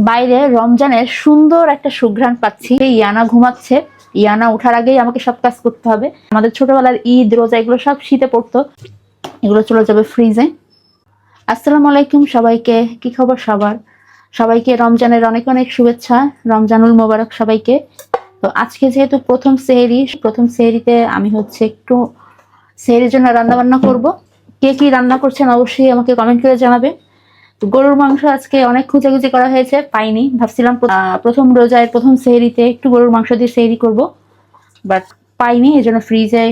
বাইরে রমজানের সুন্দর একটা সুঘ্রাণ পাচ্ছি। ইয়ানা ঘুমাচ্ছে, ইয়ানা ওঠার আগেই আমাকে সব কাজ করতে হবে। আমাদের ছোটবেলার ঈদ রোজা এগুলো সব শীতে পড়তো, এগুলো চলে যাবে ফ্রিজে। আসসালামু আলাইকুম সবাইকে, কি খবর সবার? সবাইকে রমজানের অনেক অনেক শুভেচ্ছা, রমজানুল মোবারক সবাইকে। তো আজকে যেহেতু প্রথম সেহরিতে আমি হচ্ছে একটু সেহরির জন্য রান্না বান্না করব। কে কি রান্না করছেন অবশ্যই আমাকে কমেন্ট করে জানাবে। গরুর মাংস আজকে অনেক খুঁজে করা হয়েছে, পাইনি। ভাবছিলাম প্রথম রোজায় প্রথম সেহরিতে একটু গরুর মাংস দিয়ে সেহরি করব, বাট পাইনি। এই জন্য ফ্রিজে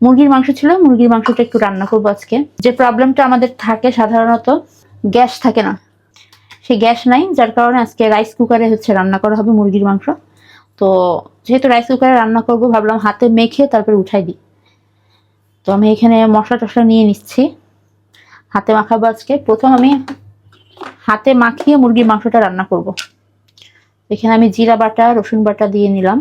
মুরগির মাংস ছিল, মুরগির মাংসটা একটু রান্না করবো আজকে। যে প্রবলেমটা আমাদের থাকে সাধারণত, গ্যাস থাকে না, সেই গ্যাস নাই, যার কারণে আজকে রাইস কুকারে হচ্ছে রান্না করা হবে মুরগির মাংস। তো যেহেতু রাইস কুকারে রান্না করব, ভাবলাম হাতে মেখে তারপরে উঠাই দিই। তো আমি এখানে মশলা টশলা নিয়ে নিচ্ছি, হাতে মাখাবো আজকে। প্রথম আমি হাতে মাখিয়ে মুরগির মাংসটা রান্না করব। এখানে আমি জিরা বাটা, রসুন বাটা দিয়ে নিলাম।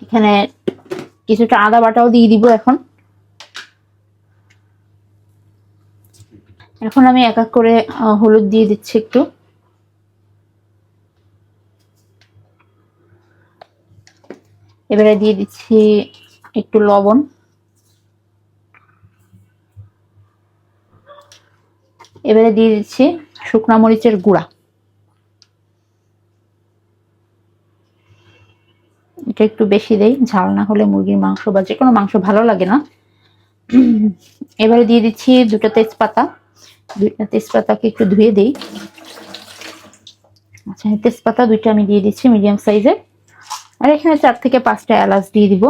এখানে কিছুটা আদা বাটাও দিয়ে দিব। এখন আমি এক এক করে হলুদ দিয়ে দিচ্ছি একটু, এবারে দিয়ে দিচ্ছি একটু লবণ, এবারে দিয়ে দিচ্ছি শুকনা মরিচের গুঁড়া। এটা একটু বেশি দেই, ঝাল না হলে মুরগির মাংস বা যে কোনো মাংস ভালো লাগে না। এবারে দিয়ে দিচ্ছি দুটো তেজপাতাকে একটু ধুয়ে দেই। আচ্ছা, তেজপাতা দুইটা আমি দিয়ে দিচ্ছি মিডিয়াম সাইজের। আর এখানে 4 থেকে 5টা এলাচ দিয়ে দিব।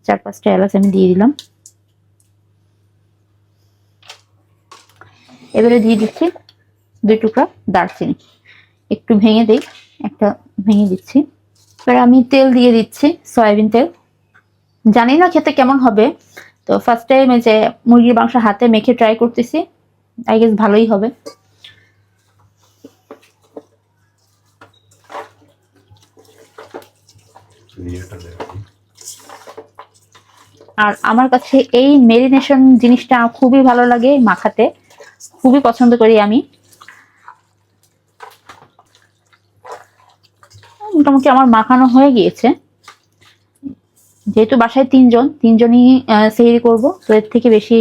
4-5টা এলাচ আমি দিয়ে দিলাম। এবারে দিয়ে দিচ্ছি 2 টুকরা দারচিনি, একটু ভেঙে দেই, একটা ভেঙে দিচ্ছি। এবার আমি তেল দিয়ে দিচ্ছি, সয়াবিন তেল। জানি না খেতে কেমন হবে, তো ফার্স্ট টাইম এই যে মুরগির মাংস হাতে মেখে ট্রাই করতেছি, আই গেস ভালোই হবে। আর আমার কাছে এই মেরিনেশন জিনিসটা খুবই ভালো লাগে, মাখাতে খুবই পছন্দ করি আমি। মোটামুটি আমার মাখানো হয়ে গিয়েছে। যেহেতু বাসায় তিনজনই সেহরি করব, তো এর থেকে বেশি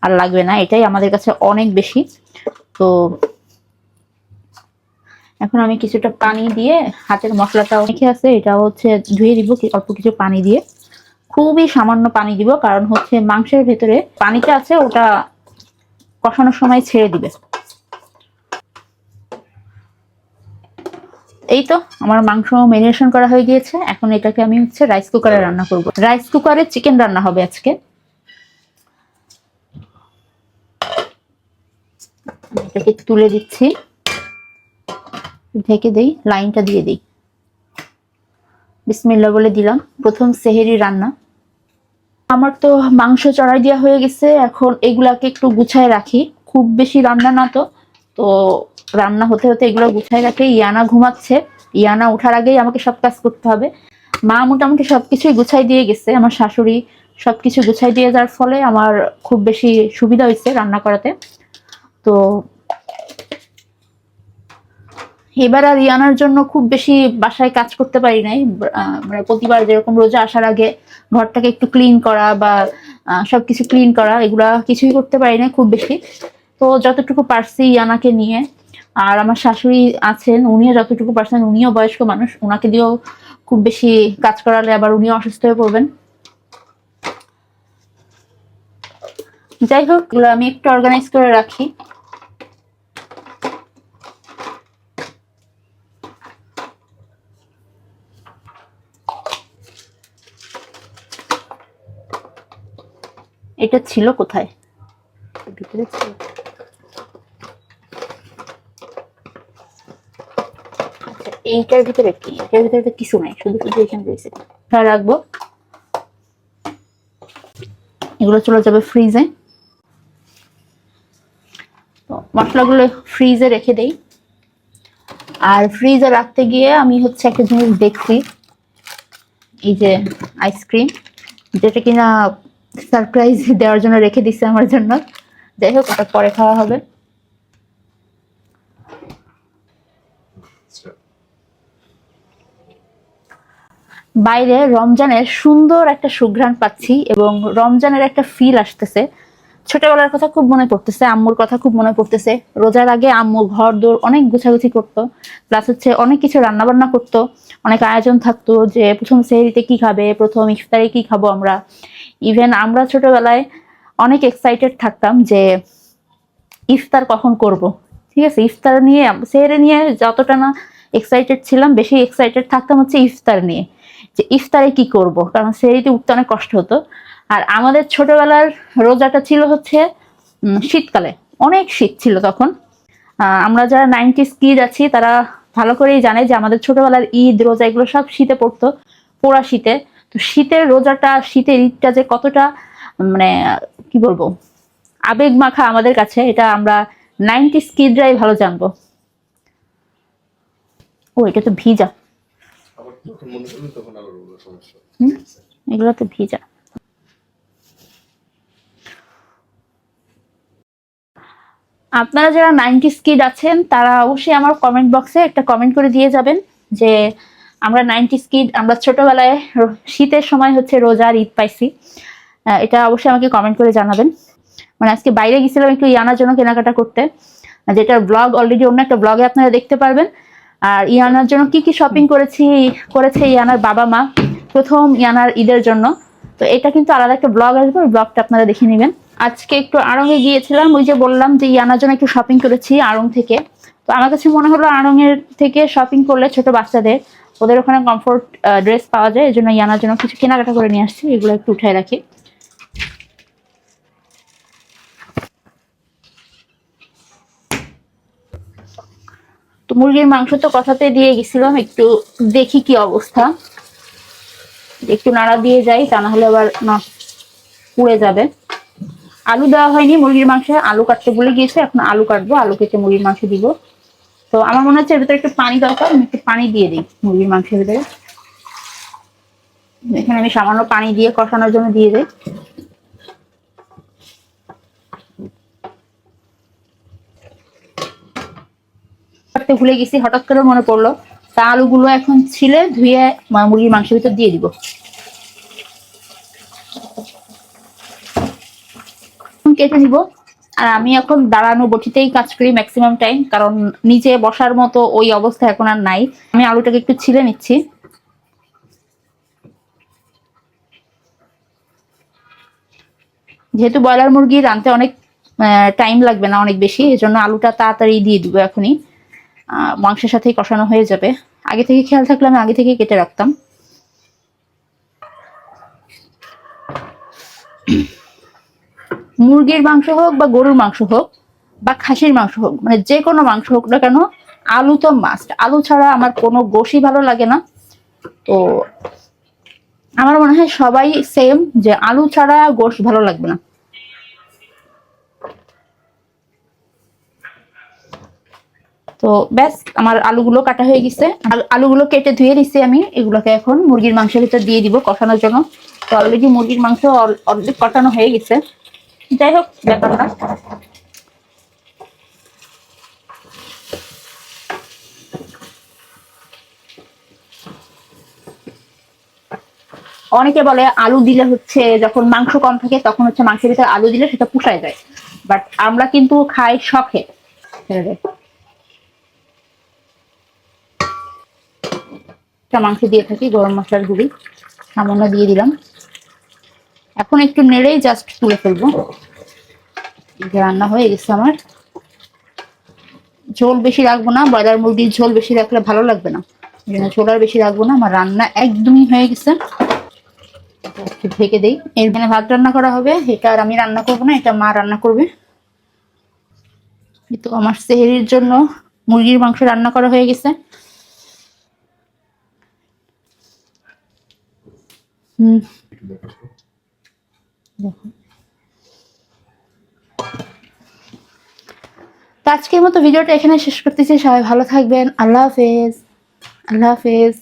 আর লাগবে না, এটাই আমাদের কাছে অনেক বেশি। তো এখন আমি কিছুটা পানি দিয়ে হাতের মশলাটাও মেখে আছে, এটাও হচ্ছে ধুয়ে দিব অল্প কিছু পানি দিয়ে। খুবই সামান্য পানি দিব, কারণ হচ্ছে মাংসের ভেতরে পানিটা আছে, ওটা কষানোর সময় ছেড়ে দিবে। এই তো আমার মাংস ম্যারিনেশন করা হয়ে গিয়েছে। এখন এটাকে আমি হচ্ছে রাইস কুকারে রান্না করব। রাইস কুকারে চিকেন রান্না হবে আজকে। এটাকে তুলে দিচ্ছি, ঢেকে দেই, লাইনটা দিয়ে দিই। বিসমিল্লাহ বলে দিলাম। প্রথম সেহরি রান্না আমার তো মাংস চড়াই দেওয়া হয়ে গেছে। এখন এগুলাকে একটু গুছায় রাখি, খুব বেশি রান্না না তো, তো রান্না হতে হতে এগুলো গুছায় রাখি। ইয়ানা ঘুমাচ্ছে, ইয়ানা ওঠার আগেই আমাকে সব কাজ করতে হবে। মা মোটামুটি সবকিছুই গুছাই দিয়ে গেছে, আমার শাশুড়ি সবকিছু গুছাই দিয়ে যাওয়ার ফলে আমার খুব বেশি সুবিধা হয়েছে রান্না করাতে। তো এবার আর ইয়ানার জন্য খুব বেশি বাসায় কাজ করতে পারি নাই। মানে প্রতিবার যেরকম রোজা আসার আগে ঘরটাকে একটু ক্লিন করা বা সবকিছু ক্লিন করা, এগুলা কিছুই করতে পারি না খুব বেশি। তো যতটুকু পারছি ইয়ানাকে নিয়ে, আর আমার শাশুড়ি আছেন, উনিও যতটুকু পারছেন, উনিও বয়স্ক মানুষ, ওনাকে দিয়েও খুব বেশি কাজ করালে আবার উনিও অসুস্থ হয়ে পড়বেন। যাই হোক, এগুলো আমি একটু অর্গানাইজ করে রাখি। এটা ছিল কোথায়? ভিতরে ছিল। আচ্ছা, এইটার ভিতরে কি? এটার ভিতরে তো কিছু নাই, শুধু শুধু এখানে রয়েছে। রাখবো, এগুলো চলে যাবে ফ্রিজে। তো মশলাগুলো ফ্রিজে রেখে দেই। আর ফ্রিজে রাখতে গিয়ে আমি হচ্ছে একটা জিনিস দেখছি, এই যে আইসক্রিম, যেটা কিনা সারপ্রাইজ দেওয়ার জন্য রেখে দিচ্ছে আমার জন্য। যাই হোক, ওটা পরে খাওয়া হবে। বাইরে রমজানের সুন্দর একটা সুঘ্রাণ পাচ্ছি এবং রমজানের একটা ফিল আসতেছে। ছোটবেলার কথা খুব মনে পড়তেছে, আম্মুর কথা খুব মনে পড়তেছে। রোজার আগে আম্মু ঘর দোর অনেক গুছাগুছি করতো, প্লাস হচ্ছে অনেক কিছু রান্না বান্না করতো, অনেক আয়োজন থাকতো যে প্রথম সেহরিতে কি খাবে, প্রথম ইফতারে কি খাবো আমরা। ইভেন আমরা ছোটবেলায় অনেক এক্সাইটেড থাকতাম যে ইফতার কখন করব। ঠিক আছে, ইফতার নিয়ে সেহরি নিয়ে যতটা না এক্সাইটেড ছিলাম, বেশি এক্সাইটেড থাকতাম হচ্ছে ইফতার নিয়ে, যে ইফতারে কি করব, কারণ সেহরিতে উঠতে অনেক কষ্ট হতো। আর আমাদের ছোটবেলার রোজাটা ছিল হচ্ছে শীতকালে, অনেক শীত ছিল তখন। আমরা যারা 90s কিড আছি তারা ভালো করেই জানে যে আমাদের ছোটবেলার ঈদ রোজা এগুলো সব শীতে পড়তো, পোড়া শীতে। তো শীতের রোজাটা, শীতের ঈদটা যে কতটা মানে কি বলবো আবেগ মাখা আমাদের কাছে, এটা আমরা 90s কিডরাই ভালো জানবো। ও, এটা তো ভিজা, এগুলো তো ভিজা। আপনারা যারা 90s কিড আছেন তারা অবশ্যই আমার কমেন্ট বক্সে একটা কমেন্ট করে দিয়ে যাবেন যে আমরা 90s কিড, আমরা ছোটবেলায় শীতের সময় হচ্ছে রোজার ঈদ পাইছি। এটা অবশ্যই আমাকে কমেন্ট করে জানাবেন। মানে আজকে বাইরে গেছিলাম একটু ইয়ানার জন্য কেনাকাটা করতে, যেটার ব্লগ অলরেডি অন্য একটা ব্লগে আপনারা দেখতে পারবেন। আর ইয়ানার জন্য কি কি শপিং করেছে ইয়ানার বাবা মা প্রথম ইয়ানার ঈদের জন্য, তো এটা কিন্তু আলাদা একটা ব্লগ আসবে, ওই ব্লগটা আপনারা দেখে নেবেন। আজকে একটু আড়ংয়ে গিয়েছিলাম, ওই যে বললাম যে ইয়ানার জন্য একটু শপিং করেছি আড়ং থেকে। তো আমার কাছে মনে হলো আড়ংয়ের থেকে শপিং করলে ছোট বাচ্চাদের, ওদের ওখানে কমফোর্ট ড্রেস পাওয়া যায়, এই জন্য ইয়ানার জন্য কিছু কেনাকাটা করে নিয়ে আসছি, এগুলো একটু উঠায় রাখি। তো মুরগির মাংস তো কথাতে দিয়ে গেছিলাম, একটু দেখি কি অবস্থা, একটু নাড়া দিয়ে যাই, তা না হলে আবার না পুড়ে যাবে। আলু দেওয়া হয়নি মুরগির মাংসে, আলু কাটতে ভুলে গিয়েছে, এখন আলু কাটবো, আলু কেটে মুরগির মাংস দিব। তো আমার মনে হচ্ছে এর ভিতরে একটু পানি দরকার, আমি একটু পানি দিয়ে দিই মুরগির মাংসের ভিতরে। এখানে আমি সামান্য পানি দিয়ে কষানোর জন্য দিয়ে দিই। কাটতে ভুলে গেছি, হঠাৎ করে মনে পড়লো। তা আলুগুলো এখন ছিলে ধুয়ে মুরগির মাংসের ভিতর দিয়ে দিব। কেটে নিব। আর আমি এখন দাঁড়ানো বটিতেই কাজ করি ম্যাক্সিমাম টাইম, কারণ নিচে বসার মতো ওই অবস্থা এখন আর নাই। আমি আলুটাকে একটু ছিলে নিচ্ছি। যেহেতু ব্রয়লার মুরগি রাঁধতে অনেক টাইম লাগবে না অনেক বেশি, এই জন্য আলুটা তাড়াতাড়ি দিয়ে দিব এখনই, মাংসের সাথেই কষানো হয়ে যাবে। আগে থেকে খেয়াল থাকলে আমি আগে থেকে কেটে রাখতাম। মুরগির মাংস হোক বা গরুর মাংস হোক বা খাসির মাংস হোক, মানে যে কোনো মাংস হোক না কেন, আলু তো মাস্ট। আলু ছাড়া আমার কোনো গোশই ভালো লাগে না। তো আমার মনে হয় সবাই সেম, যে আলু ছাড়া গোশ ভালো লাগবে না। তো ব্যাস, আমার আলুগুলো কাটা হয়ে গেছে, আলুগুলো কেটে ধুয়ে নিচ্ছি আমি। এগুলোকে এখন মুরগির মাংসের ভিতর দিয়ে দিব কষানোর জন্য। তো অলরেডি মুরগির মাংস অর্ধেক কষানো হয়ে গেছে, যাই হোক ব্যাপার না। অনেকে বলে আলু দিলে হচ্ছে, যখন মাংস কম থাকে তখন হচ্ছে মাংসের ভিতরে আলু দিলে সেটা পুষায় যায়, বাট আমরা কিন্তু খাই শখে। মাংস দিয়ে থাকি, গরম মশলার গুঁড়ি সামান্য দিয়ে দিলাম। এখন একটু নেড়েই জাস্ট তুলে ফেলবো। রান্না হয়ে গেছে আমার। ঝোল বেশি রাখবো না, ব্রয়লার মুরগির ঝোল বেশি রাখলে ভালো লাগবে না, ঝোল আর বেশি রাখবো না। আমার রান্না একদমই হয়ে গেছে, ঢেকে দেই। এখানে ভাত রান্না করা হবে, এটা আর আমি রান্না করবো না, এটা মা রান্না করবে। তো আমার সেহরির জন্য মুরগির মাংস রান্না করা হয়ে গেছে। তো আজকের মতো ভিডিওটা এখানে শেষ করতেছি। সবাই ভালো থাকবেন। আল্লাহ হাফেজ। আল্লাহ হাফেজ।